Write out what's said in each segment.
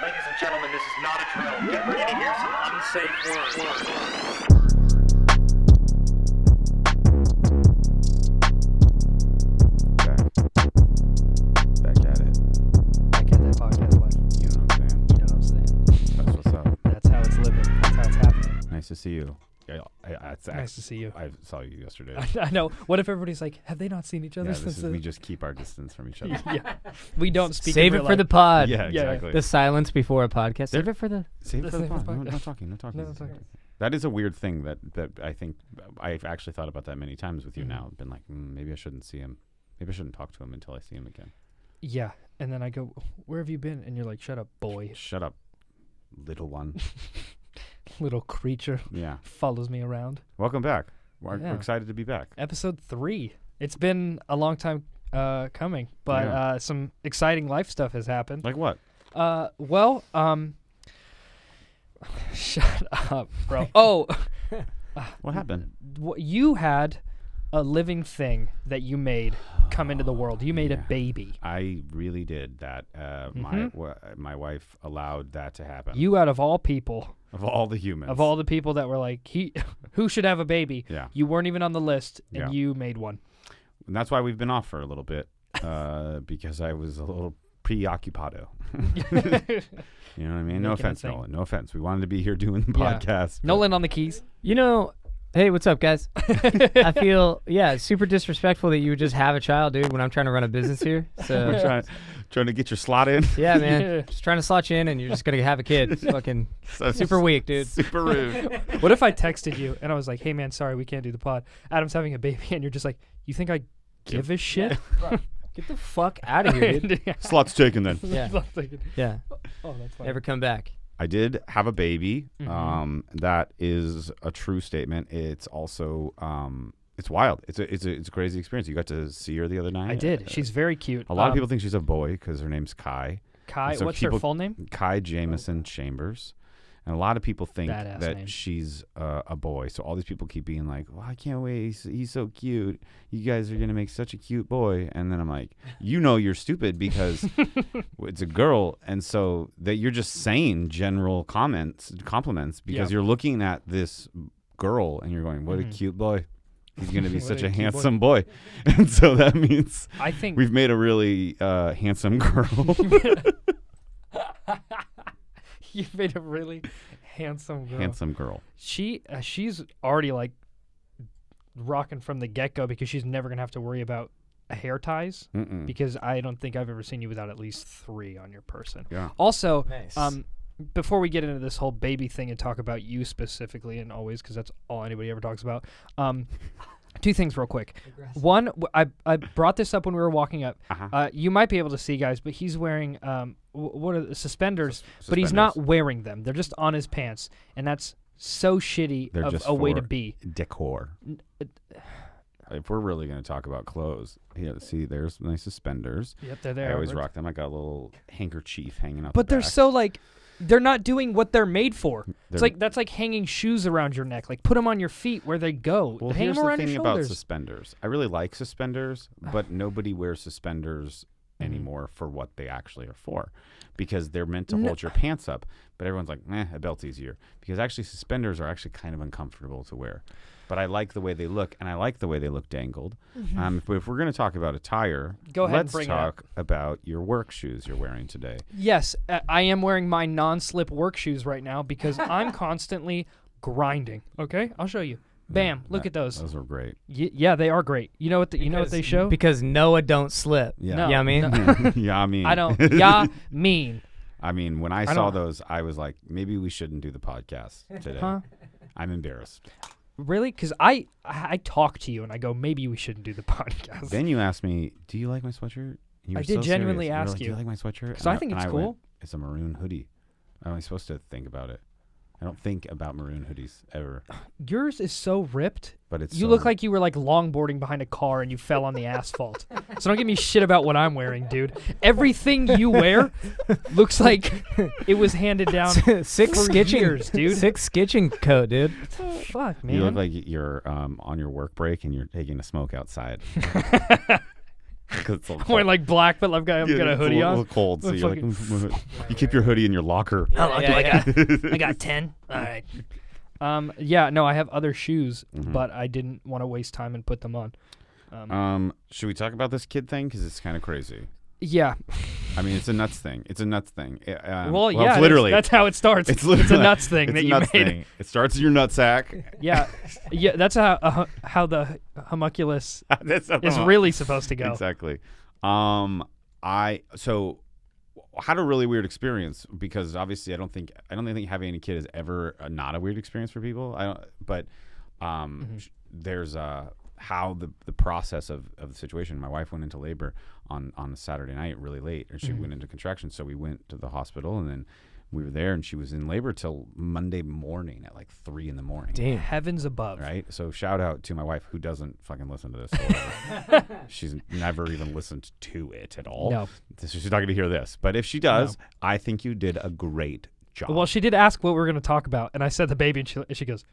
Ladies and gentlemen, this is not a drill. Get ready to hear some unsafe words. Back at it. Back at that podcast life. You know what I'm saying? You know what I'm saying? That's what's up. That's how it's living. That's how it's happening. Nice to see you. Yeah, it's Nice to see you. I saw you yesterday. I know. What if everybody's like, have they not seen each other Yeah, since we just keep our distance from each other. yeah. We don't speak. Save in it real for the life. pod. Yeah, Yeah. exactly. The silence before a podcast. Save it for the. Save it for the Save it for pod. the No podcast. talking. No talking. No talking. That is a weird thing that I think I've actually thought about that many times with you Mhm. now. I've been like, maybe I shouldn't see him. Maybe I shouldn't talk to him until I see him again. Yeah. And then I go, where have you been? And you're like, shut up, boy. Shut up, little one. Little creature Yeah. follows me around. Welcome back. We're Yeah. excited to be back. Episode 3. It's been a long time coming, but Yeah. some exciting life stuff has happened. Like what? Shut up, bro. Oh, What happened? you had a living thing that you made come into the world. You made a Yeah. baby. I really did that. My wife allowed that to happen. You, out of all people, Of all the humans. of all the people that were like, who should have a baby? Yeah. You weren't even on the list, and Yeah. you made one. And that's why we've been off for a little bit, because I was a little preoccupado. You know what I mean? No Making a offense, thing. Nolan. No offense. We wanted to be here doing the Yeah. podcast. but- Nolan on the keys. You know, hey, what's up, guys? I feel, it's super disrespectful that you would just have a child, dude, when I'm trying to run a business here. I'm So, trying to get your slot in. yeah, man. Yeah. Just trying to slot you in, and you're just going to have a kid. It's fucking So super weak, dude. Super rude. What if I texted you and I was like, hey, man, sorry, we can't do the pod. Adam's having a baby, and you're just like, you think I give a shit? Get the fuck out of here, dude. Yeah. Slot's taken then. Yeah. Oh, Yeah. that's funny. Never come back. I did have a baby. Mhm. That is a true statement. It's also it's wild. It's a crazy experience. You got to see her the other night. I did. She's very cute. A lot of people think she's a boy because her name's Kai. Kai, so what's her people- full name? Kai Jameson Chambers. And a lot of people think Badass that name. she's a boy. So all these people keep being like, "Oh, I can't wait. He's so cute. You guys are going to make such a cute boy." And then I'm like, you're stupid because it's a girl. And so that you're just saying general compliments because Yeah. you're looking at this girl and you're going, what a Mhm. cute boy. He's going to be What such a a cute boy. handsome boy. And so that means I think we've made a really handsome girl. you made a really handsome girl. Handsome girl. She's already like rocking from the get-go because she's never going to have to worry about hair ties Mm-mm. because I don't think I've ever seen you without at least 3 on your person. Yeah. Also, Nice. before we get into this whole baby thing and talk about you specifically and always because that's all anybody ever talks about, 2 things real quick. One, I brought this up when we were walking up. Uh-huh. You might be able to see, guys, but he's wearing what are the suspenders? But he's not wearing them. They're just on his pants, and that's so shitty They're of just a way to for be. decor. If we're really going to talk about clothes, see, there's my suspenders. Yep, they're I there. always rock them. I got a little handkerchief hanging up. But the they're back. so like, they're not doing what they're made for. It's They're- like that's like hanging shoes around your neck. Like put them on your feet where they go. Well, Hang here's them the around thing your about shoulders. suspenders. I really like suspenders, but nobody wears suspenders Mhm. anymore for what they actually are for, because they're meant to No. hold your pants up. But everyone's like, a belt's easier, because actually suspenders are actually kind of uncomfortable to wear. But I like the way they look, and I like the way they look dangled. If we're going to talk about attire, Go ahead and let's bring it up. talk about your work shoes you're wearing today. Yes, I am wearing my non-slip work shoes right now because I'm constantly grinding. Okay, I'll show you. Bam! Look at those. Those are great. Yeah, they are great. You know what? You know what they show? Because Noah don't slip. Yeah. No, Yeah, I mean, no. Yeah, I mean, I don't. Yeah, mean. I mean, when I I saw don't- those, I was like, maybe we shouldn't do the podcast today. Huh? I'm embarrassed. Really? Because I talk to you and I go, maybe we shouldn't do the podcast. Then you asked me, "Do you like my sweatshirt?" You I were did so genuinely serious. ask like, you. Do you like my sweatshirt? Because I think it's went, cool. It's a maroon hoodie. I'm only supposed to think about it. I don't think about maroon hoodies ever, Yours is so ripped. but it's You so- look like you were like longboarding behind a car and you fell on the asphalt. So don't give me shit about what I'm wearing, dude. Everything you wear looks like it was handed down six for sketching, years, dude. Six sketching coat, dude. Fuck, man. You look like you're on your work break and you're taking a smoke outside. 'Cause it's all I'm wearing like black, but I've got Yeah, a it's hoodie little on. cold, so you're like, Fucking- you keep your hoodie in your locker. How long do Yeah, I yeah. got? I got 10. All right. Yeah, no, I have other shoes, Mhm. but I didn't want to waste time and put them on. Should we talk about this kid thing? Because it's kind of crazy. Yeah. I mean, it's a nuts thing. It's a nuts thing. Well, yeah, it's literally. that's how it starts. It's It's a literally- nuts thing it's that a you nuts made. thing. It starts in your nutsack. Yeah, yeah, that's how the homunculus That's is really supposed to go. Exactly. So had a really weird experience because obviously I don't think having any kid is ever not a weird experience for people. But there's how the process of the situation. My wife went into labor on a Saturday night really late, and she went into contractions. So we went to the hospital, and then we were there, and she was in labor till Monday morning at like 3 a.m. Damn. Heavens above. Right. So shout out to my wife who doesn't fucking listen to this. Or whatever. She's never even listened to it at all. No. She's not going to hear this. But if she does, I think you did a great job. Well, she did ask what we were going to talk about, and I said the baby, and she goes,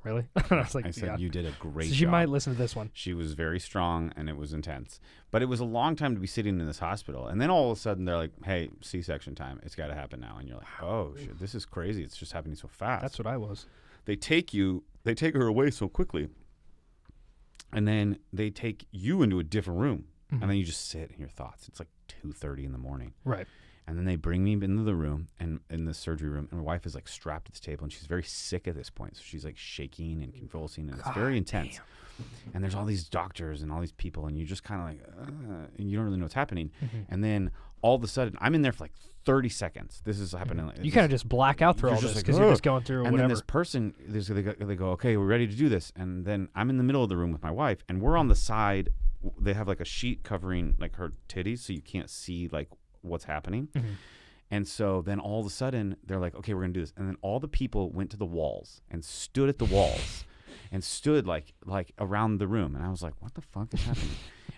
"Really?" And I was like, I said "Yeah." you did a great So she job. might listen to this one. She was very strong, and it was intense. But it was a long time to be sitting in this hospital. And then all of a sudden, they're like, hey, C-section time. It's got to happen now. And you're like, oh, shit, this is crazy. It's just happening so fast. That's what I was. They take her away so quickly. And then they take you into a different room. And then you just sit in your thoughts. It's like 2:30 in the morning. Right. And then they bring me into the room, and in the surgery room, and my wife is like strapped to this table, and she's very sick at this point. So she's like shaking and convulsing, and it's very intense. And there's all these doctors and all these people, and you're just kind of like, and you don't really know what's happening. And then all of a sudden, I'm in there for like 30 seconds. This is happening. Like, You kind of just black out through you're all just this like, because you're "Ugh." just going through And whatever. then this person, they go, okay, we're ready to do this. And then I'm in the middle of the room with my wife, and we're on the side. They have like a sheet covering like her titties, so you can't see like what's happening. And so then all of a sudden they're like, okay, we're going to do this. And then all the people went to the walls and stood at the walls and stood like around the room. And I was like, what the fuck is happening?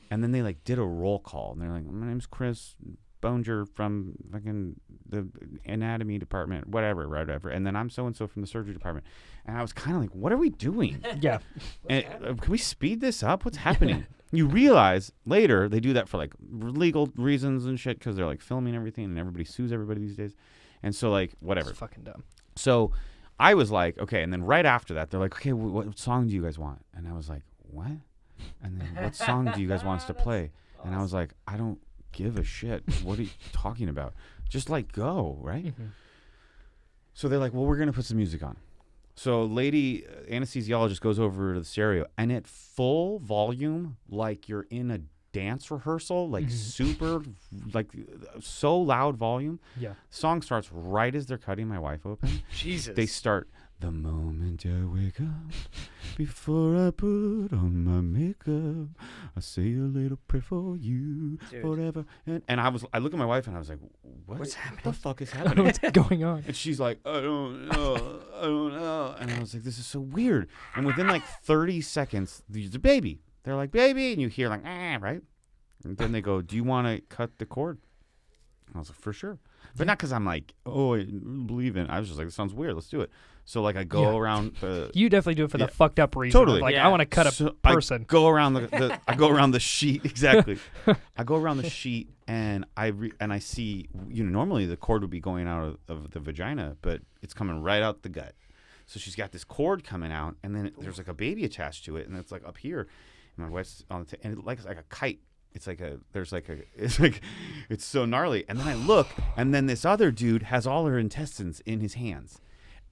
And then they like did a roll call, and they're like, my name's Chris Bonger from fucking the anatomy department, whatever. And then I'm so-and-so from the surgery department. And I was kind of like, what are we doing? Yeah. And, can we speed this up? What's happening? You realize later they do that for like legal reasons and shit because they're like filming everything and everybody sues everybody these days. And so like whatever. It's fucking dumb. So I was like, okay. And then right after that, they're like, okay, what song do you guys want? And I was like, what? And then what song do you guys want us to play? And I was like, I don't give a shit. What are you talking about? Just like go, right? So they're like, well, we're going to put some music on. So lady anesthesiologist goes over to the stereo, and at full volume, like you're in a dance rehearsal, like super, like so loud volume. Yeah. Song starts right as they're cutting my wife open. Jesus. They start, the moment I wake up, before I put on my makeup, I say a little prayer for you, Dude. forever. And I look at my wife and I was like, What's What the fuck is happening? What's going on? And she's like, I don't know. And I was like, this is so weird. And within like 30 seconds, there's a baby. They're like, baby. And you hear like, right? And then they go, do you want to cut the cord? And I was like, for sure. But not because I'm like, oh, I believe in it. I was just like, this sounds weird. Let's do it. So like I go around the... You definitely do it for the Yeah. fucked up reason. Totally. Like, Yeah. I want to cut a So person. I go around I go around the sheet. Exactly. I go around the sheet and I see, normally the cord would be going out of the vagina, but it's coming right out the gut. So she's got this cord coming out, and then there's like a baby attached to it, and it's like up here. And my wife's on the and it's like a kite. It's so gnarly. And then I look, and then this other dude has all her intestines in his hands.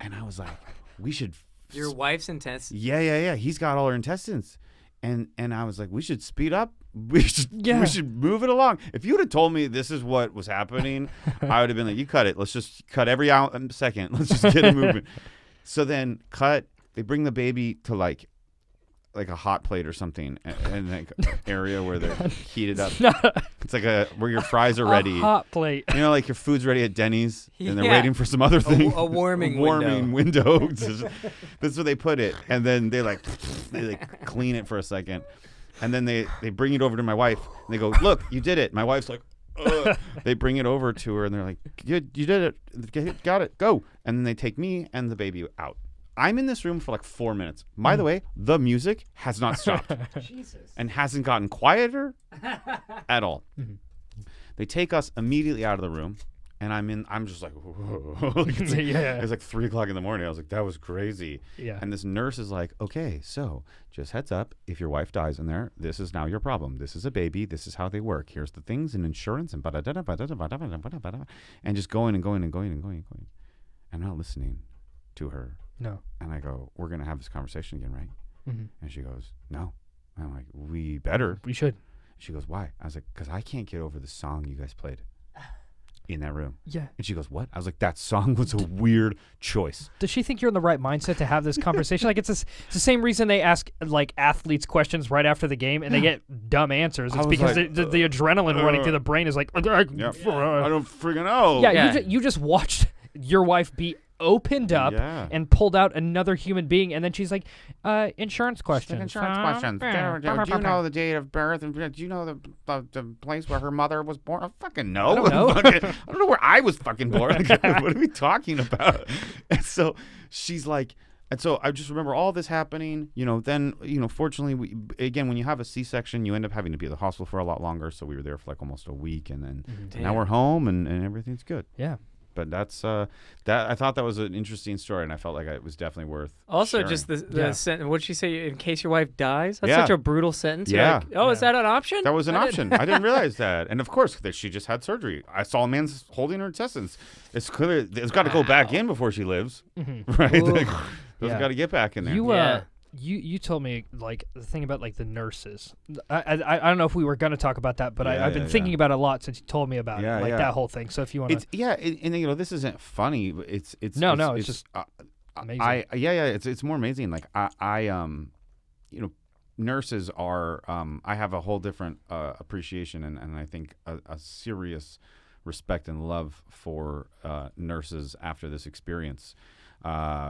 And I was like, we should. Your wife's intense. Yeah. He's got all her intestines. And I was like, we should speed up. We should move it along. If you would have told me this is what was happening, I would have been like, you cut it. Let's just cut every second. Let's just get it moving. So then they bring the baby to like a hot plate or something, and like area where they're heated up. It's like where your fries are ready. A hot plate. Like your food's ready at Denny's, and they're Yeah. waiting for some other thing. A warming window. That's where they put it, and then they clean it for a second, and then they bring it over to my wife, and they go, "Look, you did it." My wife's like, ugh. They bring it over to her, and they're like, "You did it, got it, go." And then they take me and the baby out. I'm in this room for like 4 minutes. By the way, the music has not stopped Jesus. and hasn't gotten quieter at all. They take us immediately out of the room, and I'm just like, like it's like 3 o'clock in the morning. I was like, that was crazy. Yeah. And this nurse is like, okay, so just heads up, if your wife dies in there, this is now your problem. This is a baby. This is how they work. Here's the things and insurance and and just going and going and going and going and going. I'm not listening to her. No. And I go, we're going to have this conversation again, right? Mm-hmm. And she goes, no. And I'm like, we better. We should. She goes, why? I was like, because I can't get over the song you guys played in that room. Yeah. And she goes, what? I was like, that song was a weird choice. Does she think you're in the right mindset to have this conversation? Like, it's the same reason they ask, like, athletes questions right after the game, and they get dumb answers. It's because like, the adrenaline running through the brain is like, I don't freaking know. yeah. You just watched your wife be opened up and pulled out another human being, and then she's like, insurance questions. Insurance questions. Do you know the date of birth? And do you know the place where her mother was born? I fucking know. I don't know. I don't know where I was fucking born. What are we talking about? And so she's like, and so I just remember all this happening, then, fortunately, when you have a C-section, you end up having to be at the hospital for a lot longer. So we were there for like almost a week, and then now we're home and everything's good. Yeah. But that's that. I thought that was an interesting story, and I felt like it was definitely worth. Also, sharing. just the sentence. What'd she say? In case your wife dies. That's Yeah. such a brutal sentence. You're Yeah. like, oh, is that an option? That was an option. I didn't realize that. And of course, that she just had surgery. I saw a man holding her intestines. It's clear it's got to go back in before she lives, right? Like, those got to get back in there. You told me, like, the thing about, like, the nurses. I don't know if we were going to talk about that, but I've been thinking about it a lot since you told me about it, that whole thing. So if you want to... And this isn't funny. But it's just amazing. It's more amazing. Like, nurses are, I have a whole different appreciation and I think a serious respect and love for nurses after this experience.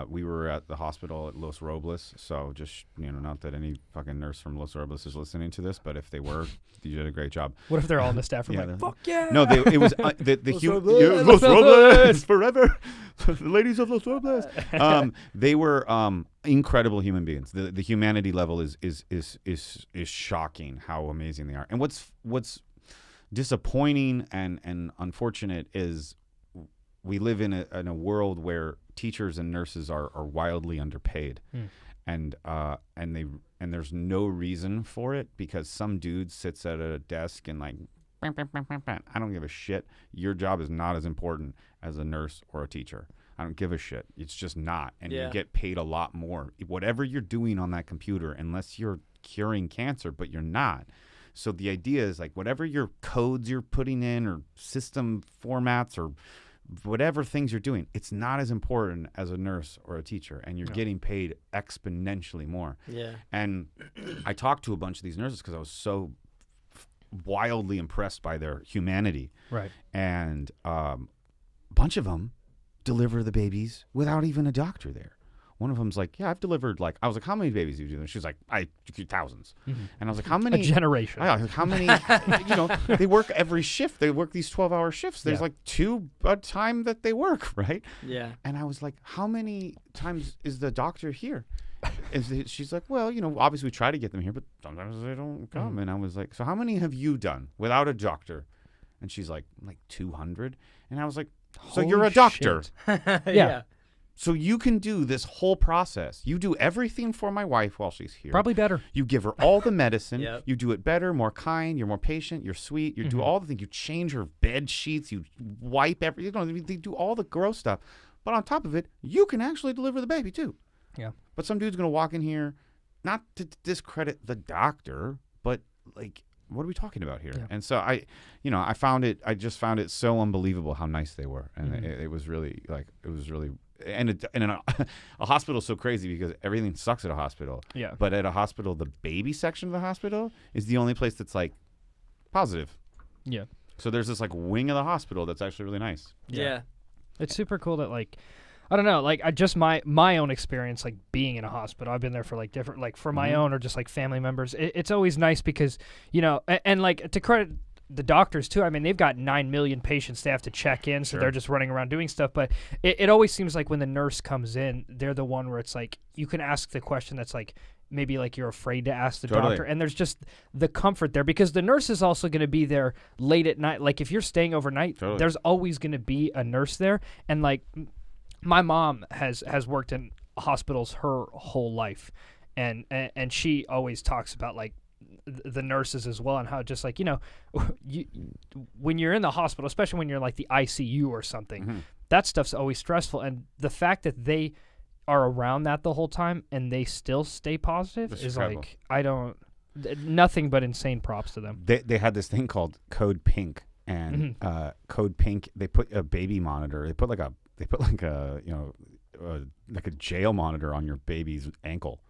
We were at the hospital at Los Robles, so just, not that any fucking nurse from Los Robles is listening to this, but if they were, you did a great job. What if they're all in the staff room like, fuck yeah? No, it was Los Robles forever. The ladies of Los Robles. They were incredible human beings. The humanity level is shocking how amazing they are. And what's disappointing and unfortunate is we live in a world where teachers and nurses are wildly underpaid, and there's no reason for it because some dude sits at a desk and like, I don't give a shit. Your job is not as important as a nurse or a teacher. I don't give a shit. It's just not, and you get paid a lot more. Whatever you're doing on that computer, unless you're curing cancer, but you're not. So the idea is like whatever your codes you're putting in or system formats or whatever things you're doing, it's not as important as a nurse or a teacher, and you're getting paid exponentially more. Yeah. And I talked to a bunch of these nurses because I was so wildly impressed by their humanity. Right. And a bunch of them deliver the babies without even a doctor there. One of them's like, yeah, I've delivered I was like, how many babies do you do? And she's like, thousands. And I was like, how many? A generation. I was like, how many? They work every shift. They work these 12-hour shifts. There's like 2 a time that they work, right? Yeah. And I was like, how many times is the doctor here? And she's like, well, obviously we try to get them here, but sometimes they don't come. And I was like, so how many have you done without a doctor? And she's like 200. And I was like, so you're a doctor. Yeah. So you can do this whole process. You do everything for my wife while she's here. Probably better. You give her all the medicine. Yep. You do it better, more kind. You're more patient. You're sweet. You do all the things. You change her bed sheets. You wipe everything. They do all the gross stuff. But on top of it, you can actually deliver the baby too. Yeah. But some dude's going to walk in here, not to discredit the doctor, but like, what are we talking about here? Yeah. And so I just found it so unbelievable how nice they were. And it was really and a hospital is so crazy because everything sucks at a hospital. Yeah. But at a hospital, the baby section of the hospital is the only place that's like positive. Yeah. So there's this like wing of the hospital that's actually really nice. Yeah. It's super cool that I don't know, I just my own experience being in a hospital. I've been there for different for my own or just family members. It's always nice because and to credit the doctors too. I mean, they've got 9 million patients they have to check in, so they're just running around doing stuff. But it always seems like when the nurse comes in, they're the one where it's like you can ask the question that's like maybe like you're afraid to ask the doctor, and there's just the comfort there because the nurse is also going to be there late at night. Like if you're staying overnight, there's always going to be a nurse there. And like my mom has worked in hospitals her whole life, and she always talks about like the nurses as well, and how just like, you know, when you're in the hospital, especially when you're in like the ICU or something, that stuff's always stressful. And the fact that they are around that the whole time and they still stay positive is incredible. Like, nothing but insane props to them. They had this thing called Code Pink, and Code Pink, they put a baby monitor. They put like a you know, like a jail monitor on your baby's ankle,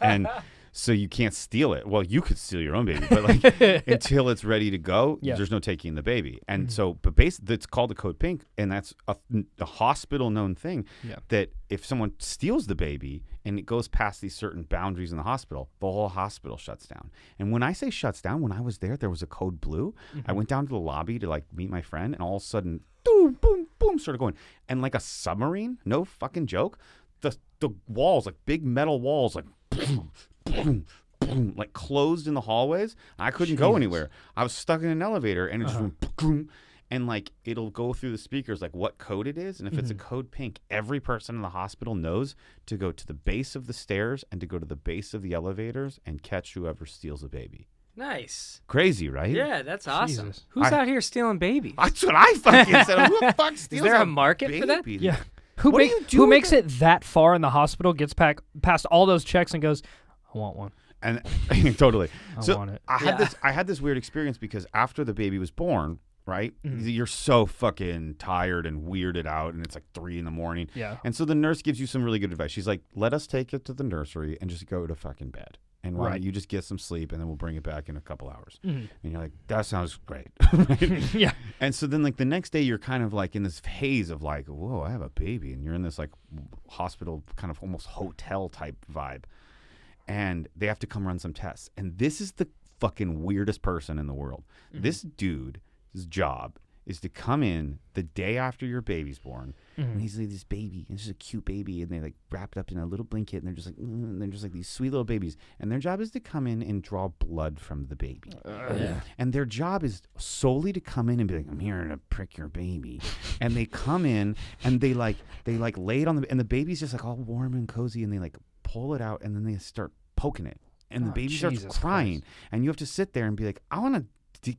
and so you can't steal it. Well, you could steal your own baby, but like until it's ready to go, there's no taking the baby. And so, but basically, it's called the Code Pink, and that's a hospital-known thing that if someone steals the baby and it goes past these certain boundaries in the hospital, the whole hospital shuts down. And when I say shuts down, when I was there was a code blue. I went down to the lobby to like meet my friend, and all of a sudden, boom, boom, boom, started going. And like a submarine, no fucking joke, the walls, like big metal walls, like boom, boom, boom, like closed in the hallways. I couldn't go anywhere. I was stuck in an elevator, and it just went boom, and like it'll go through the speakers like what code it is, and if it's a code pink, every person in the hospital knows to go to the base of the stairs and to go to the base of the elevators and catch whoever steals a baby. Nice. Crazy, right? Yeah, that's awesome. Jesus. Who's out here stealing babies? That's what I fucking said. Who the fuck steals Is there a baby? market for that? Yeah. Who makes it that far in the hospital, gets past all those checks and goes, I want one. And totally. I want it. I had this weird experience because after the baby was born, right? You're so fucking tired and weirded out, and it's like 3 a.m. Yeah. And so the nurse gives you some really good advice. She's like, let us take it to the nursery and just go to fucking bed. And why don't you just get some sleep, and then we'll bring it back in a couple hours. And you're like, that sounds great. Right? Yeah. And so then like the next day you're kind of like in this haze of like, whoa, I have a baby. And you're in this like hospital kind of almost hotel type vibe. And they have to come run some tests. And this is the fucking weirdest person in the world. This dude, his job is to come in the day after your baby's born, and he's like this baby, and it's just a cute baby, and they like wrap it up in a little blanket, and they're just like these sweet little babies, and their job is to come in and draw blood from the baby. And their job is solely to come in and be like, I'm here to prick your baby. And they come in and they lay it on and the baby's just like all warm and cozy, and they like pull it out, and then they start poking it, and the baby starts crying, and you have to sit there and be like, I want to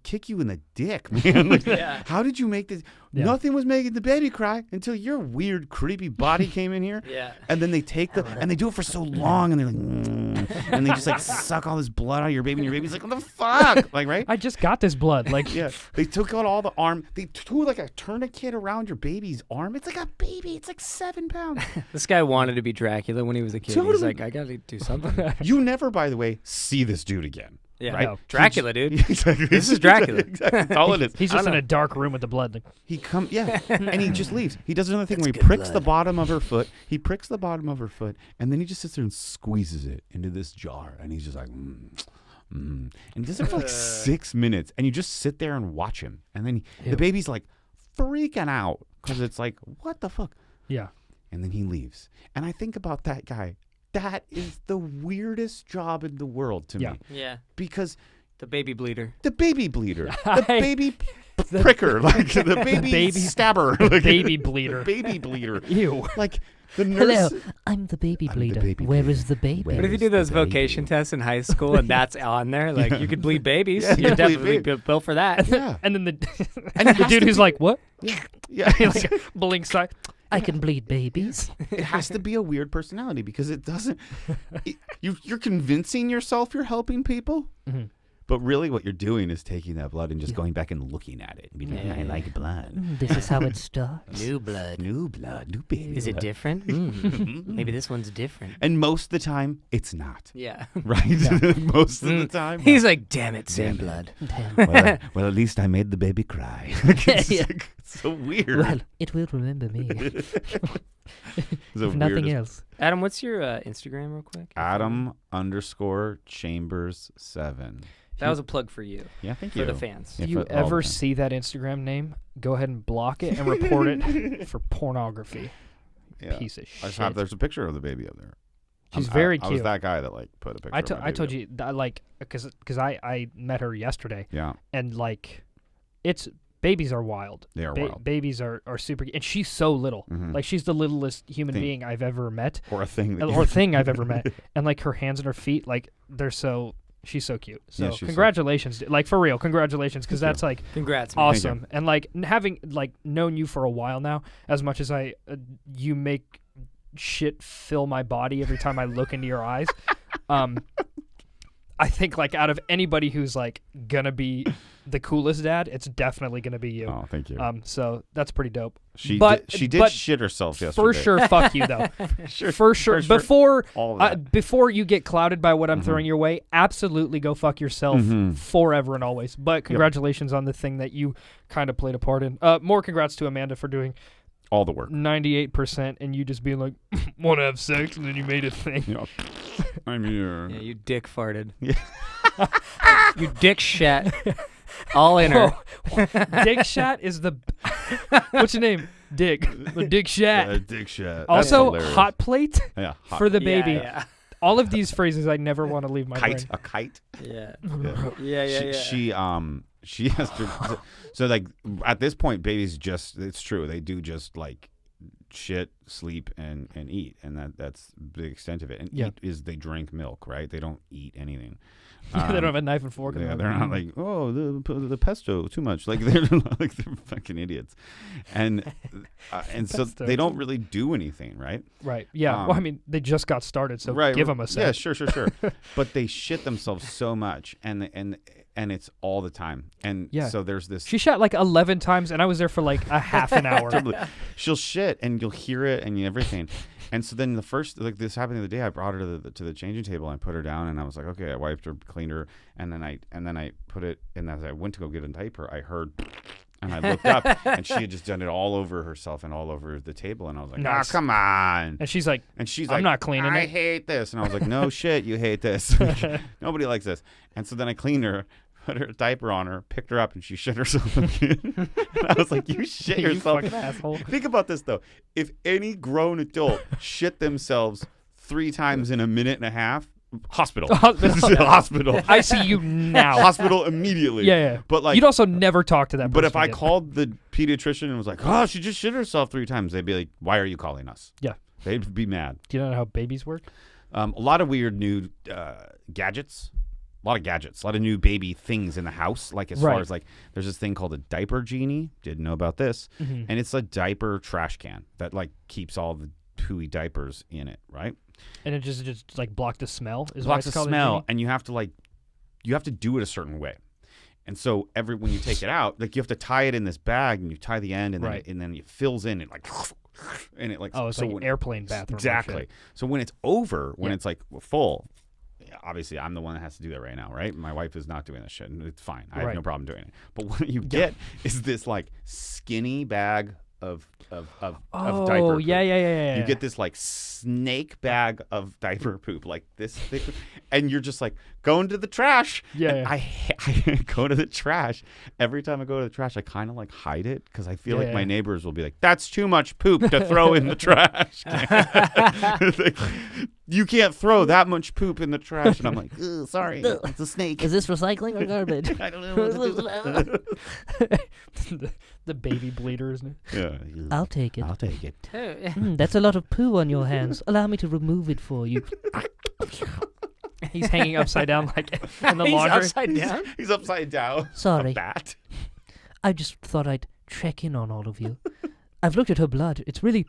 kick you in the dick, man. Like, how did you make this? Nothing was making the baby cry until your weird, creepy body came in here. And then they take and they do it for so long, and they're like, and they just like suck all this blood out of your baby, and your baby's like, what the fuck? Like, right? I just got this blood. Like, they took out all the arm. They threw like a tourniquet around your baby's arm. It's like a baby. It's like 7 pounds. This guy wanted to be Dracula when he was a kid. He's like, I gotta do something. You never, by the way, see this dude again. Yeah, right? No. Dracula, dude. Exactly. This is Dracula. Exactly. That's all it is. He's just in a dark room with the blood. Like, and he just leaves. He does another thing where he pricks the bottom of her foot. He pricks the bottom of her foot, and then he just sits there and squeezes it into this jar, and he's just like, and he does it for like 6 minutes, and you just sit there and watch him, and then the baby's like freaking out because it's like, what the fuck? Yeah. And then he leaves, and I think about that guy. That is the weirdest job in the world to me. Yeah. Because the baby bleeder. The baby bleeder. The baby pricker. Like the baby stabber. The baby bleeder. The baby bleeder. Ew. Like the nurse. Hello, I'm the baby bleeder. Where is the baby? What if you do those vocation tests in high school and that's on there? Like, you could bleed babies. You're definitely built for that. Yeah. And then the dude who's like, what? Yeah. He like blinks eye. I can bleed babies. It has to be a weird personality because it doesn't. You're convincing yourself you're helping people, but really what you're doing is taking that blood and just going back and looking at it and being like, I like blood. This is how it starts. New blood. New blood. New baby. Is it different? Maybe this one's different. And most of the time, it's not. Yeah. Right? Most of the time. He's like, damn it, same blood. Well, at least I made the baby cry. It's so weird. Well, it will remember me. It's the if nothing weirdest- else. Adam, what's your Instagram real quick? Adam_Chambers7. That was a plug for you. Yeah, thank For you. the fans. Yeah, If you for all the ever fans. see that Instagram name, go ahead and block it and report it for pornography. Yeah. Piece of I just have, shit. there's a picture of the baby up there. She's very I was cute. that guy that like put a picture. of my I told baby you that, like, because I met her yesterday, up. Yeah, and like, it's babies are wild. they are wild. Babies are super, and she's so little. Mhm. Like, she's the littlest human Thing. being I've ever met, Or a thing. That or thing I've ever met. And like her hands and her feet, like she's so cute. So Yeah, she's so- congratulations, like for real, congratulations, because Thank that's like Congrats, man. awesome. And like having like known you for a while now, as much as you make shit fill my body every time I look into your eyes. I think like out of anybody who's like gonna be the coolest dad, it's definitely gonna be you. Oh, thank you. So that's pretty dope. She but- did but shit herself yesterday. For sure, fuck you though. Sure, For sure. for sure. Before All of that. before you get clouded by what I'm Mhm. throwing your way, absolutely go fuck yourself Mhm. forever and always. But congratulations on the thing that you kind of played a part in. More congrats to Amanda for doing All the work. 98% and you just being like, want to have sex, and then you made a thing. Yeah. I'm here. Yeah, you dick farted. Yeah. You dick shat. All in her. Dick Shat is the. What's your name? Dick. The Dick Shat. Dick shit. Also, That's hilarious. hot plate Yeah, hot. for the baby. Yeah, All of these phrases I never want to leave my kite. brain. A kite. yeah. Yeah. Yeah. She has to. So like at this point, babies just. It's true. They do just like shit, sleep, and eat, and that's the extent of it. And Yeah. eat is they drink milk, right? They don't eat anything. They don't have a knife and fork. in Yeah, their they're mouth. not like, oh, the pesto too much. Like they're like they're fucking idiots, and so Pesto. they don't really do anything, right? Right. Yeah. Well, I mean, they just got started, so Right. give them a sec. Yeah, sure. But they shit themselves so much, and it's all the time, and Yeah. so there's this. She shot like 11 times, and I was there for like a half an hour. Totally. She'll shit, and you'll hear it, and everything. And so then the first, like this happened the other day, I brought her to the changing table and I put her down and I was like, okay, I wiped her, cleaned her, and then I put it. And as I went to go get a diaper, I heard, and I looked up, and she had just done it all over herself and all over the table, and I was like, Nice. come on. And she's like, And she's I'm like, not cleaning I it. hate this. And I was like, no shit, you hate this. Nobody likes this. And so then I cleaned her, put her diaper on her, picked her up, and she shit herself again. And I was like, you shit you yourself. fucking asshole. Think about this, though. If any grown adult shit themselves 3 times in a minute and a half, hospital. Hospital. I see you now. Hospital immediately. Yeah. But like, You'd also never talk to that person but if I again. called the pediatrician and was like, oh, she just shit herself 3 times, they'd be like, why are you calling us? Yeah. They'd be mad. Do you know how babies work? A lot of weird new gadgets. A lot of gadgets. A lot of new baby things in the house. Like as Right. far as like, there's this thing called a diaper genie. Didn't know about this. Mhm. And it's a diaper trash can that like keeps all the pooey diapers in it, right? And it just like block the smell. Is Blocks what the it's called. smell, and you have to do it a certain way. And so when you take it out, like you have to tie it in this bag, and you tie the end, and Right. then it fills in, and like, and it like Oh, it's so like when, airplane bathroom. or exactly. shit. So when it's over, when Yeah. it's like full, obviously I'm the one that has to do that right now, right? My wife is not doing this shit, and it's fine. I have Right. no problem doing it. But what you get is this like skinny bag of Oh, diaper. yeah. You get this like snake bag of diaper poop, like this thick, and you're just like going to the trash. Yeah, And yeah. I go to the trash. Every time I go to the trash, I kind of like hide it because I feel Yeah, like my yeah. neighbors will be like, "That's too much poop to throw in the trash. Like, you can't throw that much poop in the trash." And I'm like, "Ugh, sorry, it's a snake." Is this recycling or garbage? I don't know what to do. the baby bleeder, isn't it? Yeah, I'll take it. I'll take it. That's a lot of poo on your hands. Allow me to remove it for you. He's hanging upside down like in the He's laundry. upside down. He's upside down. Sorry. A bat. I just thought I'd check in on all of you. I've looked at her blood. It's really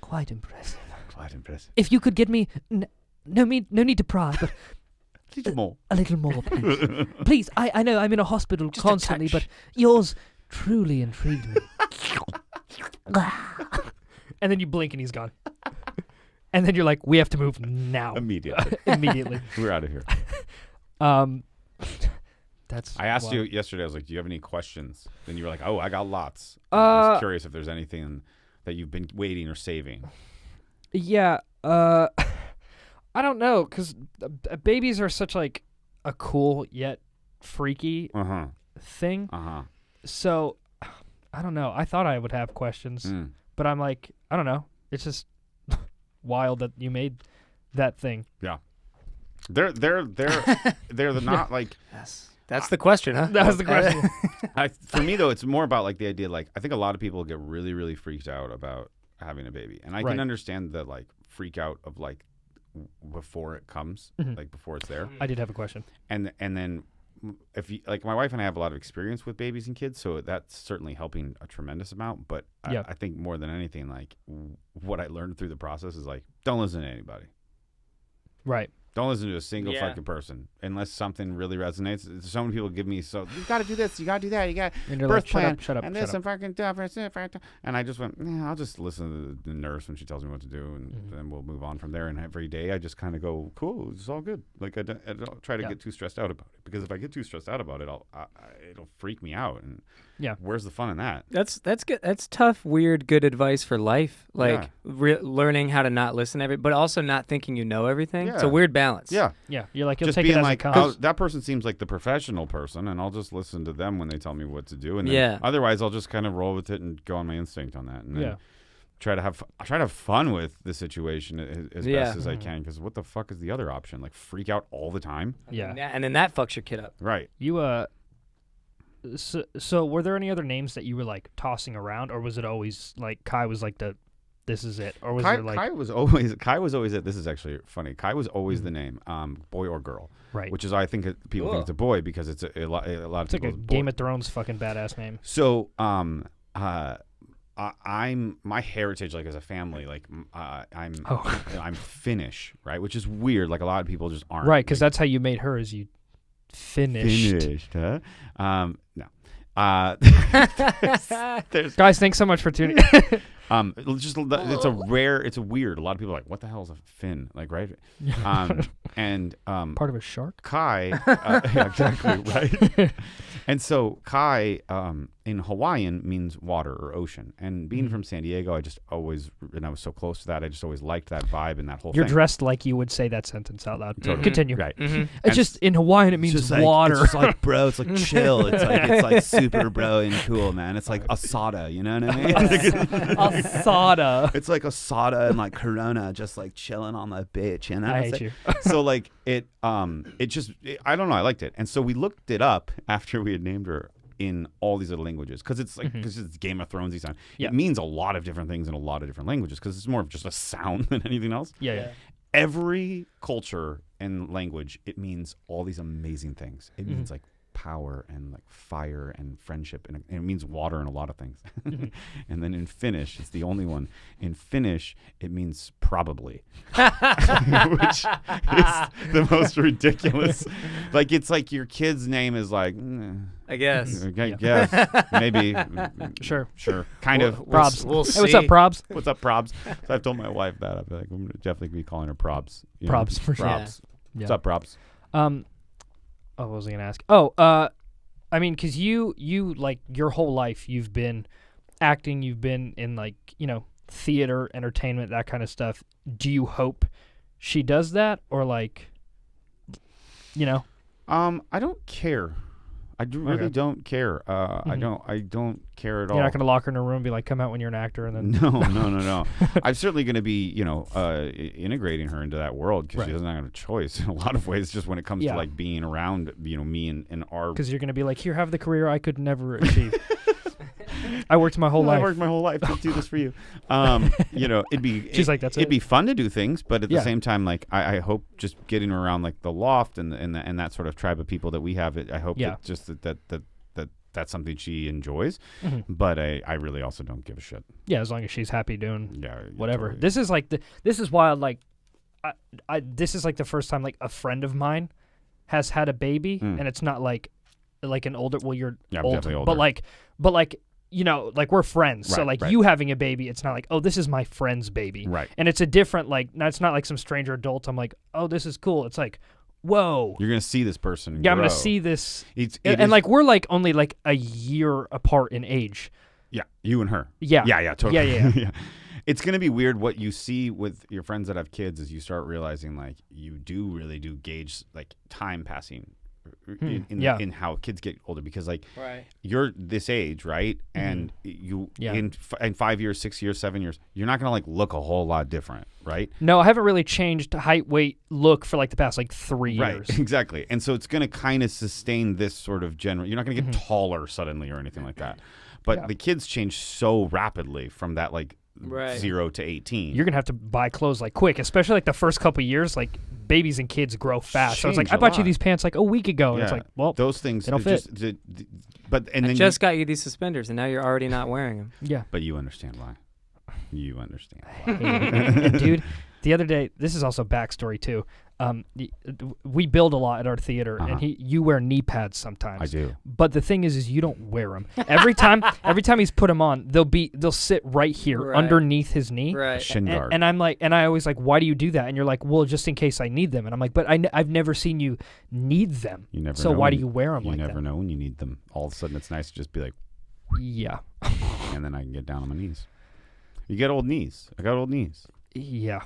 quite impressive. Quite impressive. If you could get me... no need to pry, but Little more. a little more, please. Please, I know I'm in a hospital Just a constantly, touch. but yours truly intrigued me. And then you blink and he's gone. And then you're like, we have to move now. Immediately. Immediately. We're out of here. I asked you yesterday. I was like, "Do you have any questions?" Then you were like, "Oh, I got lots." I was curious if there's anything that you've been waiting or saving. Yeah. I don't know, because babies are such like a cool yet freaky thing. So I don't know. I thought I would have questions, but I'm like, I don't know. It's just wild that you made that thing. Yeah. They're not like. Yes. That's the question, huh? That was the question. For me though, it's more about like the idea. Like I think a lot of people get really, really freaked out about having a baby, and I can understand the like freak out of like before it comes, like before it's there. I did have a question. And then if you, like my wife and I have a lot of experience with babies and kids, so that's certainly helping a tremendous amount. But I think more than anything, like what I learned through the process is like don't listen to anybody. Right. Don't listen to a single fucking person unless something really resonates. So many people give me you got to do this, you got to do that, you got birth plan, shut up, and this and fucking stuff, and I just went, I'll just listen to the nurse when she tells me what to do, and then we'll move on from there. And every day I just kind of go, cool, it's all good. Like I don't try to get too stressed out about it, because if I get too stressed out about it, it'll freak me out. And where's the fun in that? That's good. That's tough, weird, good advice for life. Like learning how to not listen to everything, but also not thinking you know everything. It's a weird balance. Yeah. Yeah. You're like, you'll just take being it as like, it comes. that person seems like the professional person, and I'll just listen to them when they tell me what to do. And then Yeah. otherwise, I'll just kind of roll with it and go on my instinct on that. And then try to have fun with the situation as best as I can. Because what the fuck is the other option? Like freak out all the time? Yeah. And then that fucks your kid up. Right. You So were there any other names that you were like tossing around, or was it always like Kai was like this is it, or was there like Kai was always it. This is actually funny. Kai was always the name, boy or girl, right? Which is I think people think it's a boy because it's a lot of it's like a Game of Thrones fucking badass name. So I'm my heritage, like as a family, like I'm Finnish, right? Which is weird. Like a lot of people just aren't. Right, because that's how you made her, is you finished, huh? No. Guys, thanks so much for tuning. It's a weird. A lot of people are like, what the hell is a fin? Like, right? Part of a shark. Kai, yeah, exactly, right? And so Kai in Hawaiian means water or ocean. And being from San Diego, I was so close to that. I just always liked that vibe and that whole You're thing. dressed like you would say that sentence out loud. Totally. Continue. Right. It's just in Hawaiian it means water. It's just like, bro, it's like chill. It's like super bro and cool, man. It's like asada, you know what I mean? Asada. It's like asada and like Corona, just like chilling on the bitch, you know? I hate you. So like I don't know, I liked it. And so we looked it up after we had named her in all these other languages, because it's like because it's Game of Thrones-y sound. It means a lot of different things in a lot of different languages, because it's more of just a sound than anything else. Yeah. Every culture and language, it means all these amazing things. It means like power and like fire and friendship, and it means water and a lot of things. And then in Finnish, it's the only one. In Finnish, it means probably, which is the most ridiculous. Like it's like your kid's name is like, I guess. Yes, maybe, Sure, kind of. Probs. We'll see. Hey, what's up, Probs? What's up, Probs? So I've told my wife that. I'd be like, I'm gonna definitely be calling her Probs. You know? Probs for sure. Probs. Yeah. What's up, Probs? What was I gonna ask? I mean, because you like your whole life you've been acting, you've been in like theater, entertainment, that kind of stuff. Do you hope she does that, or like, I don't care. I really don't care. I don't care at all. You're not gonna lock her in a room and be like, come out when you're an actor, and then No. I'm certainly going to be, integrating her into that world, because she doesn't have a choice in a lot of ways. Just when it comes to like being around, me and our. Because you're going to be like, here, have the career I could never achieve. I worked my whole life. I worked my whole life to do this for you. It'd be. She's like, that's it'd it. be fun to do things, but at the same time, like I hope just getting around like the loft and that sort of tribe of people that we have. I hope that just that's something she enjoys. But I really also don't give a shit. Yeah, as long as she's happy doing whatever. Totally. This is like this is wild. Like, this is like the first time like a friend of mine has had a baby, and it's not like an older. Well, you're I'm definitely older. but like like we're friends. So like right. you having a baby, it's not like, oh, this is my friend's baby. Right. And it's a different, like, it's not like some stranger adult. I'm like, oh, this is cool. It's like, whoa. You're gonna see this person. Yeah, I'm grow. gonna see this. It And is- like we're like only like a year apart in age. yeah, you and her. Yeah. Yeah, totally. Yeah. It's gonna be weird what you see with your friends that have kids as you start realizing like you really do gauge like time passing in how kids get older, because like you're this age, right? And you in 5 years, 6 years, 7 years, you're not gonna like look a whole lot different, right? No, I haven't really changed height, weight, look for like the past like 3 years. Right, exactly. And so it's gonna kind of sustain this sort of general. You're not gonna get taller suddenly or anything like that. But the kids change so rapidly from that like 0 to 18. You're gonna have to buy clothes like quick, especially like the first couple of years. Like babies and kids grow fast, so it's like Change I a bought you lot. these pants like a week ago, and it's like, well, those things they don't just, but and I then just got you these suspenders, and now you're already not wearing them. yeah. but you understand why. You understand. And dude, the other day, this is also backstory too. We build a lot at our theater, and you wear knee pads sometimes. I do. But the thing is you don't wear them. Every time he's put them on, they'll sit right here underneath his knee. Right. Shin guard. And I'm like, and I always like, why do you do that? And you're like, well, just in case I need them. And I'm like, but I've never seen you need them. You never. So know why when do you wear them like You that? never know when you need them. All of a sudden, it's nice to just be like, Yeah. and then I can get down on my knees. You get old knees. I got old knees. Yeah.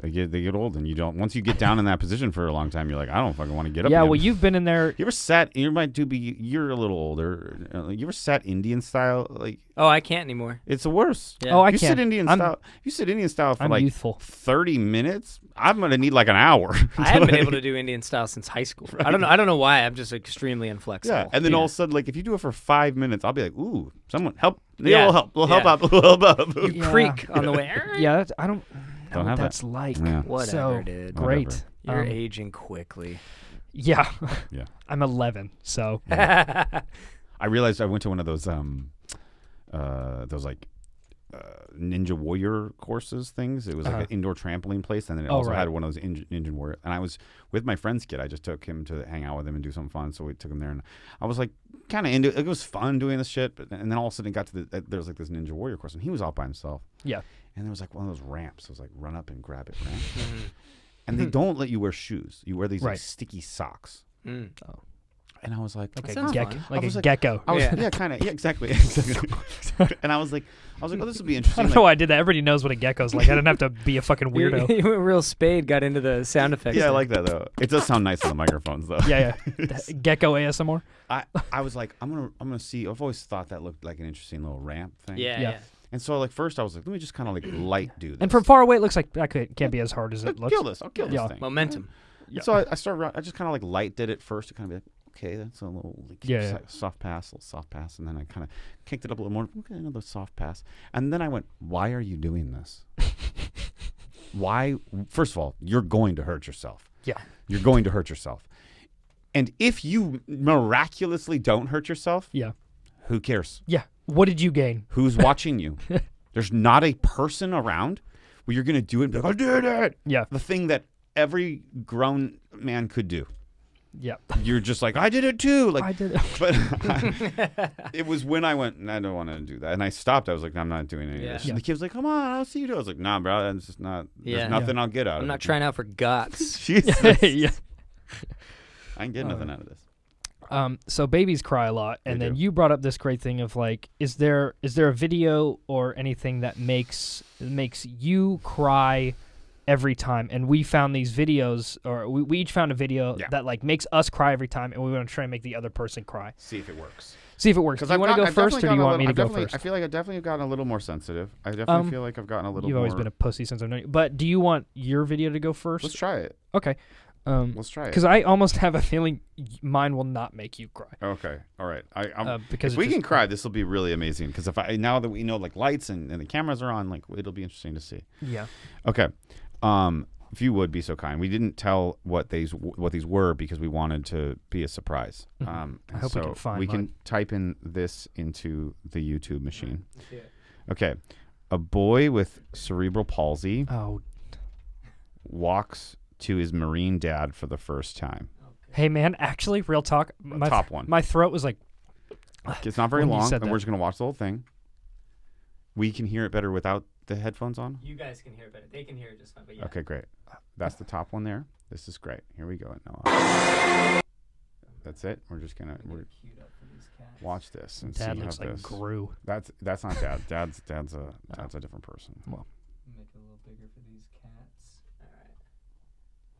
They get old, and you don't. Once you get down in that position for a long time, you're like, I don't fucking want to get up. Yeah. again. Well, you've been in there. You ever sat? You're a little older. You ever sat Indian style? Like, Oh, I can't anymore. it's the worst. Yeah. Oh, I you can't. sit Indian style. You sit Indian style for I'm like youthful. 30 minutes. I'm gonna need like an hour. I haven't been able to do Indian style since high school. I don't know why. I'm just extremely inflexible. Yeah, and then all of a sudden, like if you do it for 5 minutes, I'll be like, "Ooh, someone help! Yeah. We'll help out. We'll help out." You Yeah. creak on the way. Yeah. I don't know Don't what have that. that's like. Yeah. Whatever, So dude. great. You're aging quickly. Yeah. Yeah. I'm 11, so I realized I went to one of those like Ninja Warrior courses things. It was like an indoor trampoline place, and then it also had one of those Ninja Warrior. And I was with my friend's kid. I just took him to hang out with him and do something fun. So we took him there, and I was like kind of into it. It was fun doing this shit. And then all of a sudden it got to there was like this Ninja Warrior course, and he was all by himself. yeah. And there was like one of those ramps. It was like run up and grab it ramp. And they don't let you wear shoes. You wear these like sticky socks. Mm. And I was like, Like that a sounds gecko. fun. Like I was a gecko. I was, Yeah. kind of. Yeah, exactly. And I was like, oh, this would be I interesting. don't Like, know why I did that. Everybody knows what a gecko's like. I didn't have to be a fucking weirdo. You real Spade got into the sound effects. yeah, I there. like that though. It does sound nice on the microphones though. Yeah. Gecko ASMR. I was like, I'm gonna see. I've always thought that looked like an interesting little ramp thing. Yeah. And so like first I was like, let me just kind of like light do this. And from far away, it looks like that can't be as hard as it looks. I'll kill this thing. Momentum. And so I started. I just kind of like light did it first to kind of be like, okay, that's a little like, soft pass, and then I kind of kicked it up a little more. Okay, another soft pass, and then I went, why are you doing this? Why? First of all, you're going to hurt yourself. Yeah. You're going to hurt yourself. And if you miraculously don't hurt yourself, who cares? Yeah. What did you gain? Who's watching you? There's not a person around where you're going to do it and be like, I did it. Yeah. The thing that every grown man could do. Yeah. You're just like, I did it too. Like, I did it. But it was when I went, I don't want to do that. And I stopped. I was like, I'm not doing any of this. And the kid was like, come on, I'll see you do it. I was like, nah, bro, that's just not, there's nothing I'll get out of it. I'm not trying out for guts. Jesus. Yeah. I ain't getting nothing out of this. So babies cry a lot, and They then do. you brought up this great thing of like, is there a video or anything that makes you cry every time? And we found these videos, or we each found a video that like makes us cry every time, and we want to try and make the other person cry. See if it works. Do you want to go first, or do you want me to go first? I feel like I've definitely gotten a little more sensitive. I definitely feel like I've gotten a little You've more. always been a pussy since I've known you. But do you want your video to go first? Let's try it. Okay. Let's try it. Because I almost have a feeling mine will not make you cry. Okay. All right. Because if we can cry, this will be really amazing. Because now that we know like lights and the cameras are on, like it'll be interesting to see. Yeah. Okay. If you would be so kind, we didn't tell what these were because we wanted to be a surprise. I hope we can find we mine. can type in this into the YouTube machine. Okay. A boy with cerebral palsy walks to his Marine dad for the first time. Hey man, actually, real talk. Top one. My throat was like. It's not very When you long, said and that. we're just gonna watch the whole thing. We can hear it better without the headphones on? You guys can hear it better. They can hear it just fine. But yeah. Okay, great. That's the top one there. This is great. Here we go. Now, that's it. We're just gonna watch this and Dad see looks how like this. Gru. That's not Dad. Dad's a different person. Well, Make it a little bigger for these cats. All right.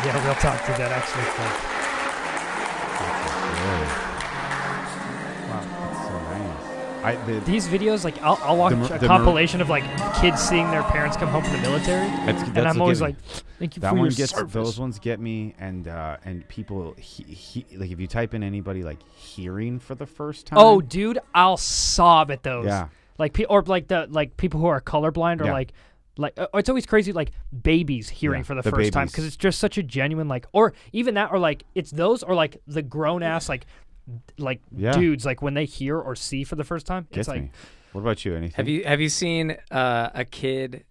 Yeah, real talk to that actually. Wow, that's so nice. These videos, like, I'll watch a compilation of like kids seeing their parents come home from the military, and I'm always like, "Thank you for your service." Those ones get me, and people like if you type in anybody like hearing for the first time. Oh, dude, I'll sob at those. Yeah. Or people who are colorblind, or it's always crazy, like babies hearing for the first time, because it's just such a genuine, like, or even that, or like it's those, or like the grown ass dudes, like when they hear or see for the first time. Gets it's like me. What about you? Anything? Have you seen a kid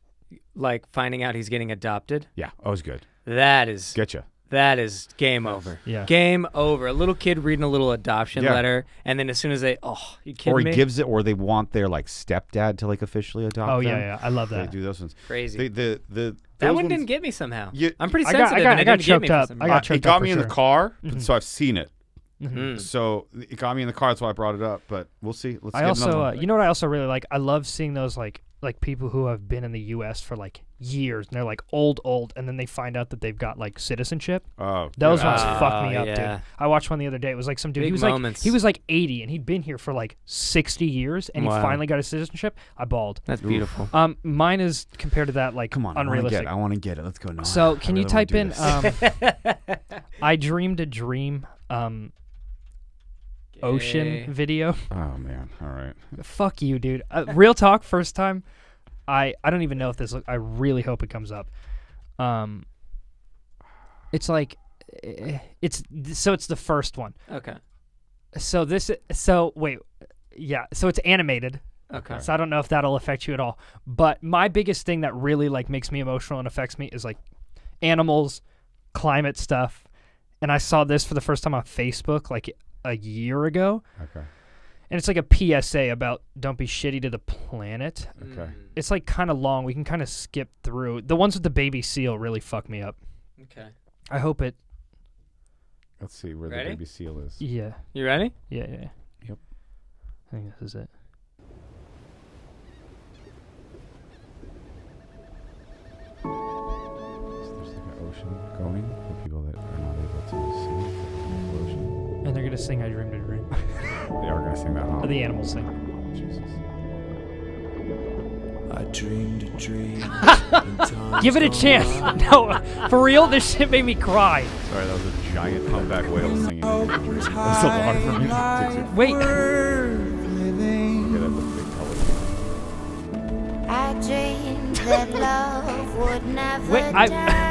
like finding out he's getting adopted? Yeah, always good. That is Getcha. That is game over. Yeah. Game over. A little kid reading a little adoption letter, and then as soon as they, you kidding me? Or he gives it, or they want their like stepdad to like officially adopt them. Oh yeah, I love that. They do those ones. Crazy. That one didn't get me somehow. I'm pretty I sensitive. got choked up. I got it got me in sure. the car, Mhm. so I've seen it. Mm-hmm. So it got me in the car. That's why I brought it up. But we'll see. Let's. I get also, another one. you know what I also really like? I love seeing those like people who have been in the U.S. for like years, and they're like old, and then they find out that they've got like citizenship. Oh, those yeah. ones fuck me up, yeah. dude. I watched one the other day. It was like some dude. Big moments. He was like 80, and he'd been here for like 60 years, and Wow. he finally got his citizenship. I bawled. That's beautiful. Mine is compared to that like Come on, unrealistic. I want to get it. Let's go now. So can you type in this. I dreamed a dream ocean video? Oh man, all right. Fuck you, dude. Real talk. First time, I don't even know if this. I really hope it comes up. It's like, it's the first one. Okay. So it's animated. Okay. So I don't know if that'll affect you at all. But my biggest thing that really like makes me emotional and affects me is like animals, climate stuff. And I saw this for the first time on Facebook like a year ago. Okay. And it's like a PSA about don't be shitty to the planet. Okay. It's like kind of long. We can kind of skip through. The ones with the baby seal really fuck me up. Okay. I hope it. Let's see where Ready? the baby seal is. Yeah. You ready? Yeah. Yep. I think this is it. So there's like an ocean going for people that are not able to see the ocean. And they're gonna sing "I Dreamed a Dream." They are gonna sing that. Huh? Or the animals sing. Jesus. I dreamed a dream. Give it a chance. No, for real, this shit made me cry. Sorry, that was a giant humpback whale singing. That was a lot for me. Wait. Okay, that's a big television. I dreamed that love would never Wait, die.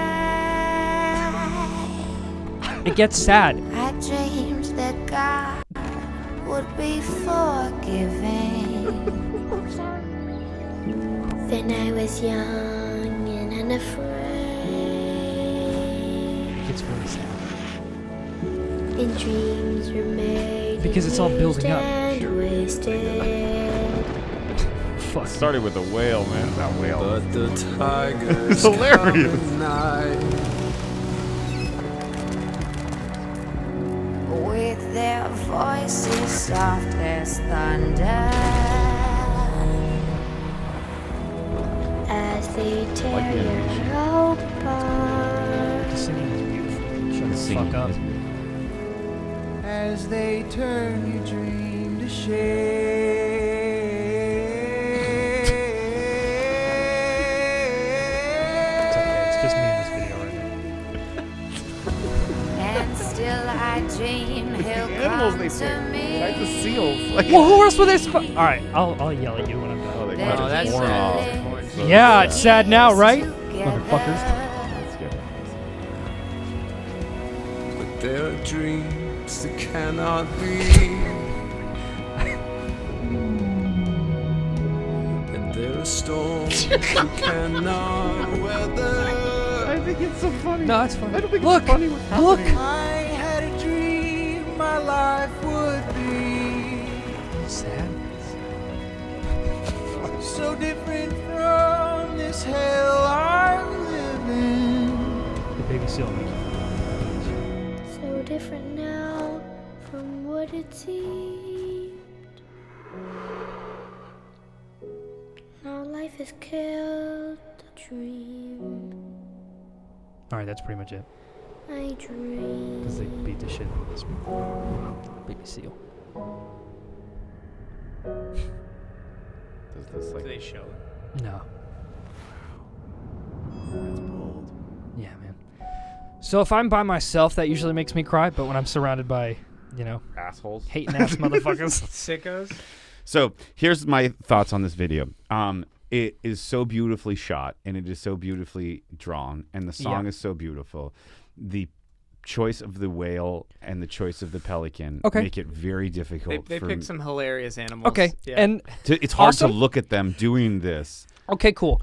It gets sad. I dreamed that God would be forgiving. Then I was young and unafraid. It's really sad. And dreams were made Because it's all building up. and wasted. Fuck. Started with a whale, man. That whale. But the tigers It's hilarious. come at night. With their voices soft as thunder, as they tear Like the you animation. The apart. singing is beautiful. Shut the Singing fuck up. is- As they turn your dream to It's okay. It's just shade. dream he'll Animals come they to pick. me. Like the seals. Like, Well, who else were they? All right, I'll yell at you when I'm done. oh, they There's cut that's his horn off. sad. So Yeah, it's sad now, right? Together. Motherfuckers. Let's get it. But there are dreams that cannot be. And there are storms you cannot weather. I think it's so funny. No, it's funny. I don't think Look, it's funny what's look. happening. I had a dream my life would be so different from this hell I'm living. The baby seal makes So different now from what it seemed. Now life has killed the dream. All right, that's pretty much it. I dream. Because they beat the shit out of this baby seal. Does this like? They show it. No. That's bold. Yeah, man. So if I'm by myself, that usually makes me cry. But when I'm surrounded by, Assholes. hating ass motherfuckers. Sickos. So here's my thoughts on this video. It is so beautifully shot and it is so beautifully drawn, and the song Yeah. is so beautiful. The choice of the whale and the choice of the pelican Okay. make it very difficult. They for picked some hilarious animals. Okay, Yeah. and it's hard awesome. to look at them doing this. okay, cool.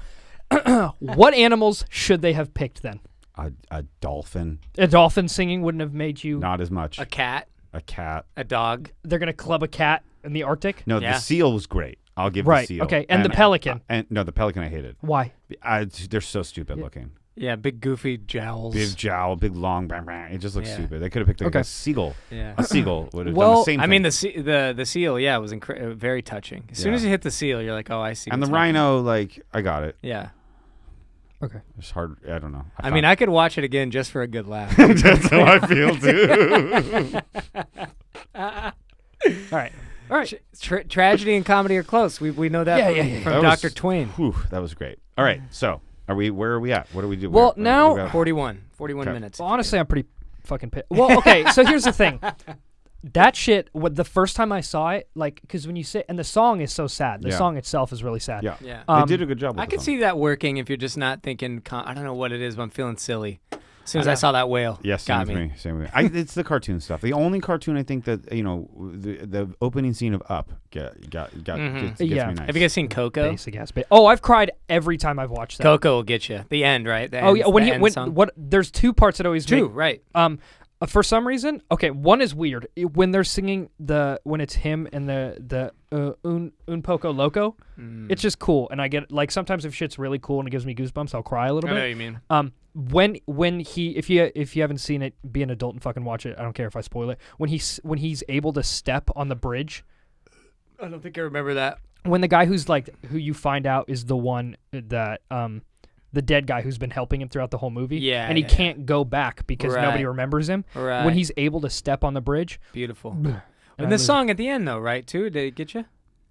What animals should they have picked then? A dolphin, A dolphin singing wouldn't have made you. not as much. a cat, A cat. a dog. They're gonna club a cat in the Arctic. No, Yeah. the seal was great. I'll give Right, the seal. okay, and the pelican. No, the pelican I hated. Why? They're so stupid looking. Yeah, big goofy jowls. Big jowl, big long, bang, bang. It just looks Yeah. stupid. They could have picked like Okay. a seagull. Yeah. A seagull would have done Well, the same I thing. mean the seal, yeah, was very touching. As soon Yeah. as you hit the seal, you're like, oh, I see. and the what's happening. rhino, like, I got it. Yeah. Okay. It's hard. I don't know. I mean, I could watch it again just for a good laugh. that's how I feel too. All right. All right. Tragedy and comedy are close. We know that from That Dr. was- Twain. Whew, that was great. All right, so where are we at? What do we do? Well, Where- now- we got- 41 Okay. minutes. Well, honestly, I'm pretty fucking pissed. Well, okay. So here's the thing. That shit. The first time I saw it, like, because when you say, and the song is so sad. The Yeah. song itself is really sad. yeah, Yeah. they did a good job. With I the could song. see that working if you're just not thinking. I don't know what it is, but I'm feeling silly. As soon as I I know. saw that whale, Yes, same got with me. Same with me. It's the cartoon stuff. The only cartoon I think that the opening scene of Up gets Yeah. me nice. Have you guys seen Coco? Basic ass. Oh, I've cried every time I've watched that. Coco will get you. The end, right? The Oh yeah. When the he end when song. what? There's two parts that always Two, make. right? For some reason, okay. One is weird. When they're singing when it's him and the un poco loco, it's just cool. And I get like sometimes if shit's really cool and it gives me goosebumps, I'll cry a little I know bit. what you mean. When he if you haven't seen it, be an adult and fucking watch it. I don't care if I spoil it. When he's able to step on the bridge, I don't think I remember that. when the guy who you find out is the one that the dead guy who's been helping him throughout the whole movie, Yeah, and he yeah. can't go back because Right. nobody remembers him. Right. When he's able to step on the bridge, Beautiful. and And I the lose- song at the end, though, right? Too, did it get you?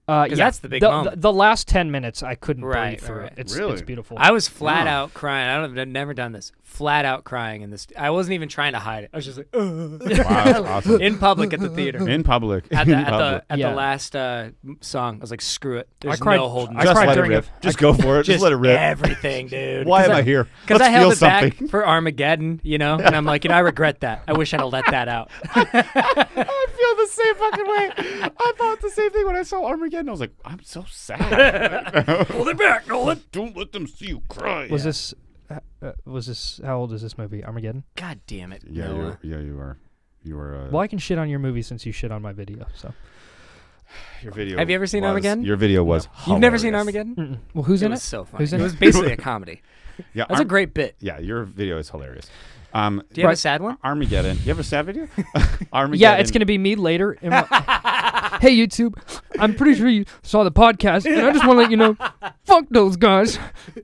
'Cause that's the big moment. The last 10 minutes, I couldn't Right, breathe through right. it. It's Really? beautiful. I was flat Wow. out crying. I've never done this. Flat out crying in this. I wasn't even trying to hide it. I was just like, Wow, that's awesome. in public at the theater. In public. At In the public. Yeah. the last song, I was like, "Screw it! There's cried- no holding I this Just cried let it during rip. it. Just go for it. Just let it rip. everything, dude." Why am I here? Because Let's I held feel it something. back for Armageddon, and I'm like, I regret that. I wish I'd have let that out. I feel the same fucking way. I thought the same thing when I saw Armageddon. I was like, I'm so sad. Hold it back, Nolan. Don't let them see you cry. was this how old is this movie? Armageddon? God damn it! Yeah, Noah. you were. Well, I can shit on your movie since you shit on my video. So your video. Have you ever seen was- Armageddon? Your video was. You've never seen hilarious. Armageddon? well, who's It in was it? so funny. Who's in It it? was basically a comedy. Yeah, That's a great bit. Yeah, your video is hilarious. Do you have a Right. sad one? Armageddon. You have a sad video? Armageddon. Yeah, it's gonna be me later. Hey YouTube, I'm pretty sure you saw the podcast, and I just want to let you know, fuck those guys,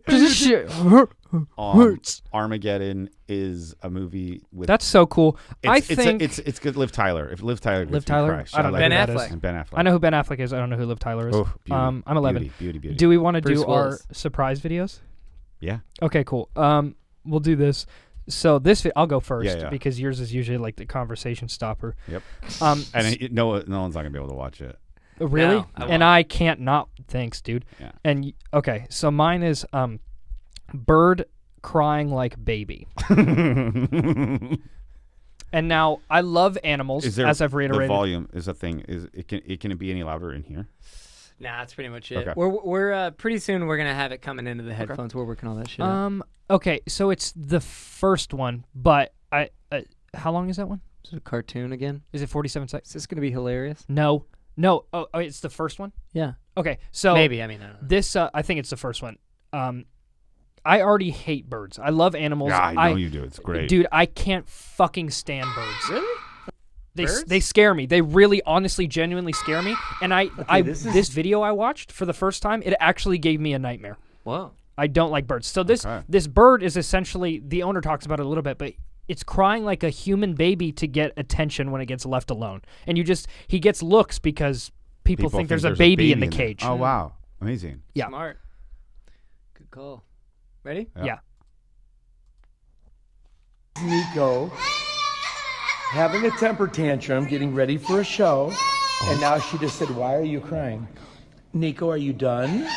'cause this shit hurts. Armageddon is a movie with. That's so cool. I it's think it's good. Liv Tyler. If Liv Tyler. Liv gets me Tyler? cry, I don't know Ben who that is. Affleck. And Ben Affleck. I know who Ben Affleck is. I don't know who Liv Tyler is. Oh, beauty, I'm 11. Beauty. Do we want to Bruce do our Willis. surprise videos? Yeah. Okay, cool. We'll do this. So this I'll go first Yeah. because yours is usually like the conversation stopper. Yep. And no one's not gonna be able to watch it. really? No, I And won't. I can't not. Thanks, dude. Yeah. And okay, so mine is bird crying like baby. And now I love animals, Is there as I've reiterated. the volume is a thing? Is can it be any louder in here? Nah, that's pretty much it. Okay. We're pretty soon we're gonna have it coming into the headphones. We're working all that shit. out. Okay, so it's the first one, but I how long is that one? Is it a cartoon again? Is it 47 seconds? Is this gonna be hilarious? No. Oh, it's the first one. Yeah. Okay, so Maybe. I mean, I don't know. this I think it's the first one. I already hate birds. I love animals. Yeah, I know you do. It's great. Dude, I can't fucking stand birds. Really? They scare me. They really, honestly, genuinely scare me. And this video I watched for the first time, it actually gave me a nightmare. Whoa. I don't like birds. So this bird is essentially, the owner talks about it a little bit, but it's crying like a human baby to get attention when it gets left alone. And he gets looks because people think there's a baby in the cage. Oh wow, amazing. Yeah. Smart. Good call. Ready? Yeah. Nico having a temper tantrum, getting ready for a show, and now she just said, "Why are you crying?" Nico, are you done?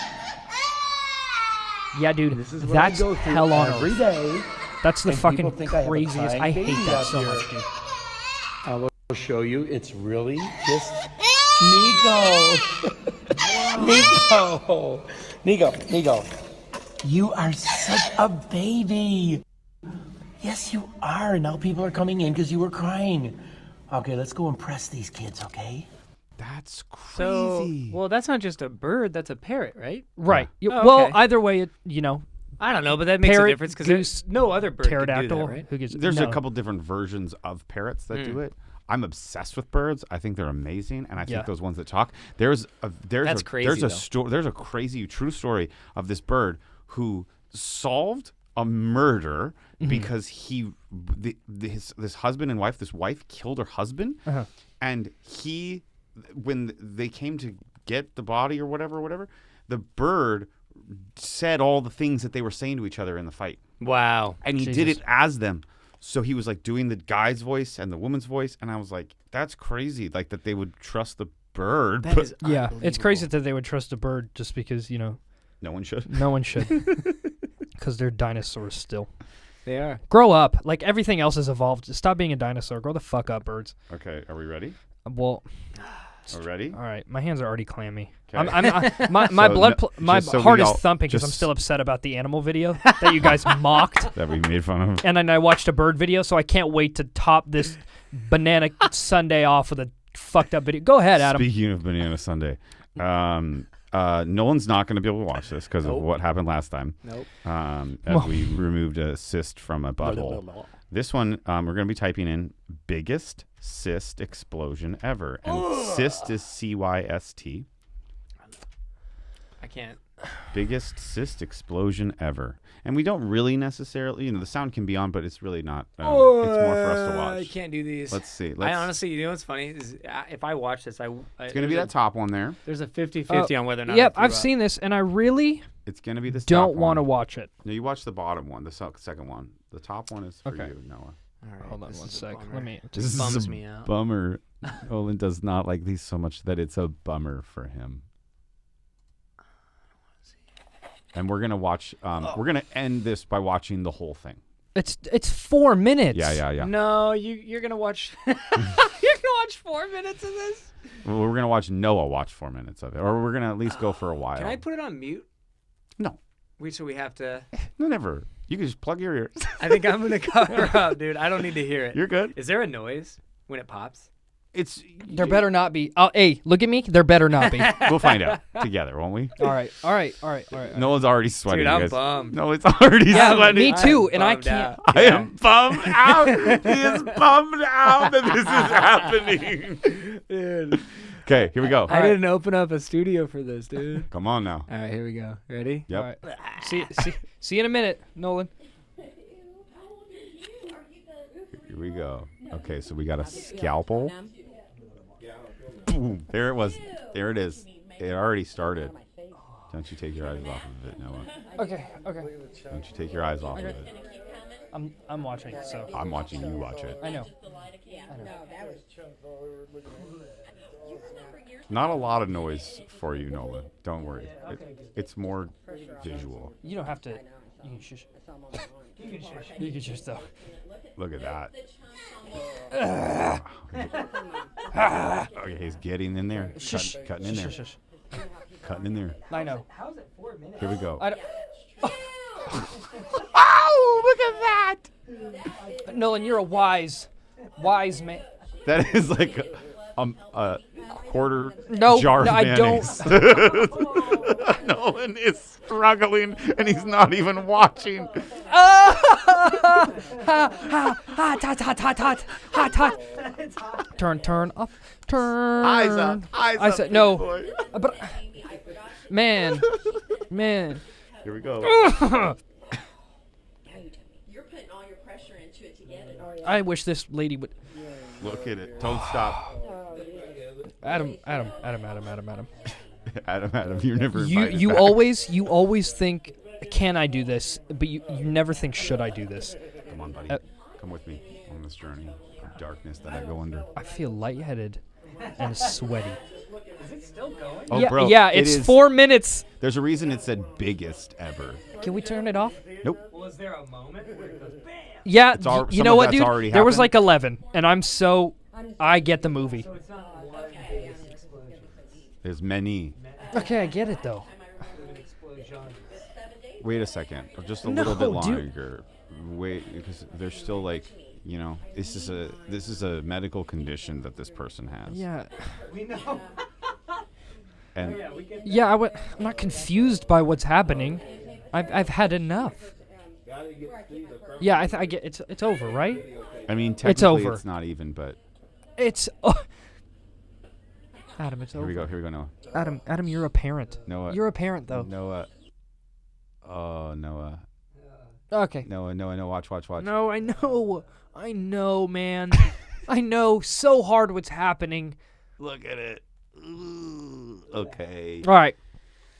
Yeah, dude. This is what That's I go through hell on every earth. day. That's the and fucking people think I have a craziest. crying I hate baby that out so here. much, dude. I will show you. It's really just Nico. Nico. You are such a baby. Yes, you are. Now people are coming in because you were crying. Okay, let's go impress these kids, okay? That's crazy. So, well, that's not just a bird. That's a parrot, right? Right. Oh, Well, okay. either way, I don't know, but that makes Parrot, a difference because goose, there's no other bird could do pterodactyl. that, right? Who gets, There's no. a couple different versions of parrots that do it. I'm obsessed with birds. I think they're amazing, and I think those ones that talk. There's crazy, a crazy true story of this bird who solved a murder because this husband and wife. This wife killed her husband, and when they came to get the body or whatever, the bird said all the things that they were saying to each other in the fight. Wow. And he did it as them. So he was like doing the guy's voice and the woman's voice, and I was like, that's crazy, like that they would trust the bird. That is Yeah, it's crazy that they would trust a bird just because, no one should. no one should. Because they're dinosaurs still. They are. Grow up. Like, everything else has evolved. Stop being a dinosaur. Grow the fuck up, birds. Okay, are we ready? Well, Are we ready? all right. My hands are already clammy. Okay. My my just so heart we is all- thumping because I'm just- still upset about the animal video that you guys mocked. That we made fun of. And then I watched a bird video, so I can't wait to top this banana Sunday off with a fucked up video. Go ahead, Adam. Speaking of Banana Sunday, Nolan's not going to be able to watch this because of what happened last time. Nope. As we removed a cyst from a butthole. This one, we're going to be typing in biggest cyst explosion ever. And cyst is CYST. I can't. Biggest cyst explosion ever. And we don't really necessarily, the sound can be on, but it's really not. It's more for us to watch. I can't do these. Let's see. I honestly, you know what's funny is if I watch this, It's going to be that top one there. There's a 50-50 on whether or not. Yep, I I've seen this, and I really It's going to be this don't top want to one. watch it. No, you watch the bottom one, the second one. The top one is for Okay. you, Noah. All right, Hold on this one is a sec. bummer. Let me. This Just is bums a me out. bummer. Olin does not like these so much that it's a bummer for him. And we're gonna watch. We're gonna end this by watching the whole thing. It's 4 minutes. Yeah. No, you're gonna watch. You're gonna watch 4 minutes of this. Well, we're gonna watch Noah watch 4 minutes of it, or we're gonna at least go for a while. Can I put it on mute? No. So we have to. No, never. You can just plug your ears. I think I'm gonna cover up, dude. I don't need to hear it. You're good. Is there a noise when it pops? It's. There better not be. Oh, hey, look at me. There better not be. We'll find out together, won't we? All right. Noah's already sweating. Dude, I'm guys. bummed. No, it's already Yeah, sweating. me too. I'm And I bummed can't. out. I am bummed out. He is bummed out that this is happening. Dude. Okay, here we go. I didn't open up a studio for this, dude. Come on now. All right, here we go. Ready? Yep. All right. See you in a minute, Nolan. Here we go. Okay, so we got a scalpel. Boom. There it was. There it is. It already started. Don't you take your eyes off of it, Noah. Okay. Don't you take your eyes off of it. I'm watching. So I'm watching you watch it. I know. Not a lot of noise for you, Nolan. Don't worry. It's more visual. You don't have to. You can shush. You can shush. You can shush though. Look at that. Okay, he's getting in there. Cutting in there. Cutting in there. I know. How's it 4 minutes? Here we go. Oh, look at that! Nolan, you're a wise man. That is like a quarter No, jar no, of I mayonnaise. Nolan is struggling, and he's not even watching. Hot, hot. Turn up. Turn. Eyes up. I said no. But man. Here we go. I wish this lady would. Look at it. Don't stop. Adam. Adam, you're never invited You back. always think, can I do this? But you never think, should I do this? Come on, buddy. Come with me on this journey of darkness that I go under. I feel lightheaded and sweaty. Is it still going? Oh, yeah, bro. yeah, it it's is- 4 minutes. There's a reason it said biggest ever. Can we turn it off? Nope. Was there a moment where it goes bam? Yeah, It's al- you some know of what, that's dude? already There was happened. like 11, and I get the movie. So it's not one big explosion. There's many. Okay, I get it though. An explosion. Wait a second. Just a No, little bit dude. longer. Wait, because there's still like, this is a medical condition that this person has. Yeah, We know. And yeah. I'm not confused by what's happening. I've had enough. Yeah, I get it's over, right? I mean, technically over. it's not even, but It's Adam, it's here over. we go. Here we go, Noah. Adam, you're a parent. Noah. You're a parent though. Noah. Oh, Noah. Okay. Noah, watch. No, I know, man. I know so hard what's happening. Look at it. Ooh, okay. All right,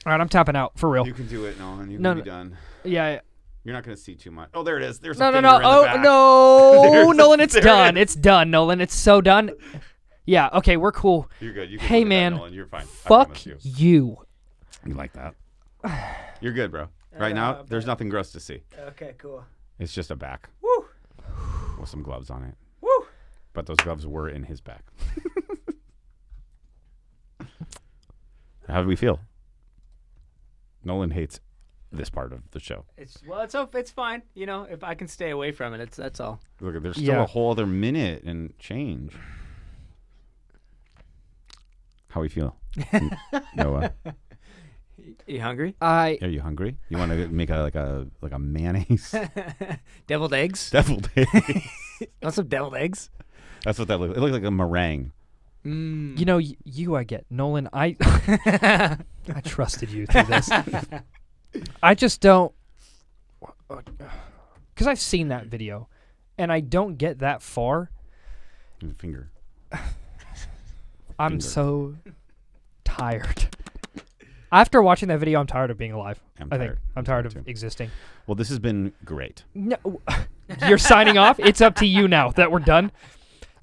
I'm tapping out for real. You can do it, Nolan. You can No, be no. done. Yeah. You're not going to see too much. Oh, there it is. There's No. a finger in the Oh back. no, There's- Nolan, it's there done. it is. It's done, Nolan. It's so done. Yeah. Okay, we're cool. You're good. You can Hey, look at that, man. Nolan. You're fine. I Fuck promise you. you. You like that? You're good, bro. Right now, there's nothing gross to see. Okay, cool. It's just a back. Woo. With some gloves on it. Woo. But those gloves were in his back. How do we feel? Nolan hates this part of the show. It's fine. If I can stay away from it, that's all. Look, there's still Yeah. a whole other minute and change. How we feel? Noah, You hungry? are you hungry? You want to make a mayonnaise? Deviled eggs? Deviled eggs. Want some deviled eggs? That's what that looks. It looks like a meringue. You know, you I get. Nolan, I trusted you through this. I just don't, because I've seen that video, and I don't get that far. Finger. I'm Finger. so tired. After watching that video, I'm tired of being alive. I'm I think tired. I'm tired of too. existing. Well, this has been great. No, you're signing off. It's up to you now that we're done.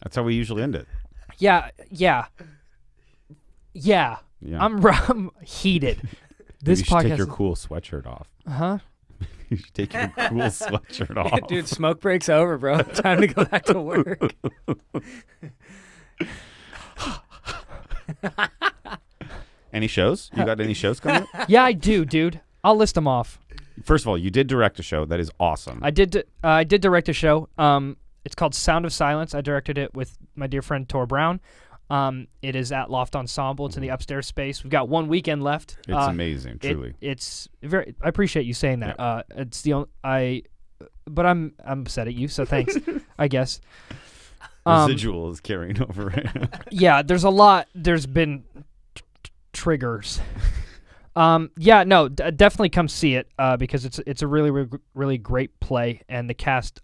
That's how we usually end it. Yeah. Yeah. I'm heated. This You should take podcast. your cool sweatshirt off. Huh? You should take your cool sweatshirt off. Dude, smoke break's over, bro. Time to go back to work. Any shows? You got any shows coming up? Yeah, I do, dude. I'll list them off. First of all, you did direct a show. That is awesome. I did direct a show. It's called Sound of Silence. I directed it with my dear friend Tor Brown. It is at Loft Ensemble. It's in the upstairs space. We've got one weekend left. It's amazing, truly. It's very. I appreciate you saying that. Yeah. It's the only, but I'm upset at you. So thanks. I guess. Residual is carrying over right now. Yeah, there's a lot. There's been triggers. Yeah, no, definitely come see it because it's a really great play, and the cast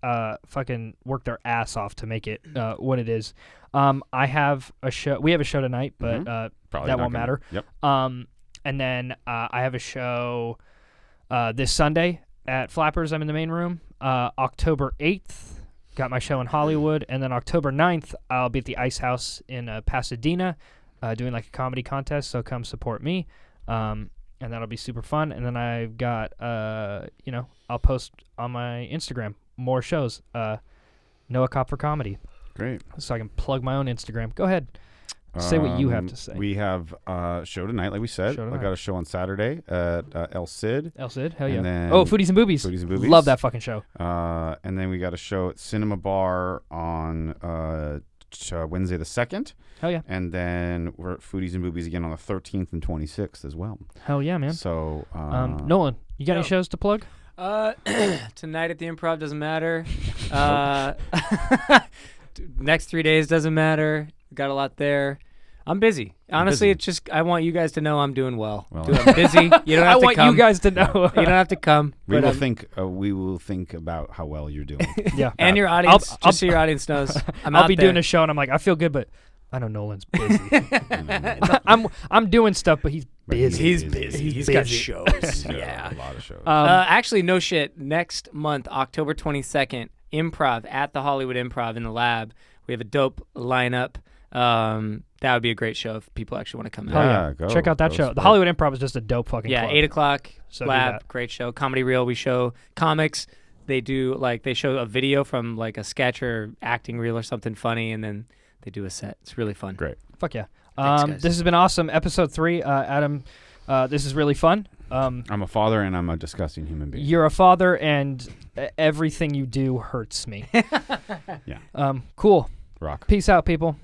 fucking worked their ass off to make it what it is. I have a show. We have a show tonight, but Probably that not won't gonna- matter. Yep. And then I have a show this Sunday at Flappers, I'm in the main room. October 8th, got my show in Hollywood. And then October 9th, I'll be at the Ice House in Pasadena doing like a comedy contest. So come support me. And that'll be super fun. And then I've got, I'll post on my Instagram more shows. Noah Cop for Comedy. Great. So I can plug my own Instagram. Go ahead. Say what you have to say. We have a show tonight, like we said. I got a show on Saturday at El Cid. El Cid, hell yeah. And then Foodies and Boobies. Foodies and Boobies. Love that fucking show. And then we got a show at Cinema Bar on Wednesday the 2nd. Hell yeah. And then we're at Foodies and Boobies again on the 13th and 26th as well. Hell yeah, man. So, Nolan, you got any shows to plug? Tonight at the Improv doesn't matter. Next 3 days doesn't matter. Got a lot there. I'm busy. Honestly, it's just I want you guys to know I'm doing well. I'm busy. You don't have to come. I want you guys to know. You don't have to come. We will think about how well you're doing. Yeah. And your audience, just so your audience knows. I'll be doing a show and I'm like, I feel good, but I know Nolan's busy. I'm doing stuff, but he's busy. He's busy. He's got shows. Yeah. A lot of shows. Actually, no shit. Next month, October 22nd, Improv at the Hollywood Improv in the Lab. We have a dope lineup. That would be a great show if people actually want to come out. Go. Check out that show. The Hollywood Improv is just a dope fucking club. 8 o'clock, So Lab, great show. Comedy Reel, we show comics. They do, they show a video from, a sketch or acting reel or something funny, and then they do a set. It's really fun. Great. Fuck yeah. Thanks, guys. This has been awesome. Episode 3, Adam, this is really fun. I'm a father, and I'm a disgusting human being. You're a father, and everything you do hurts me. Yeah. Cool. Rock. Peace out, people.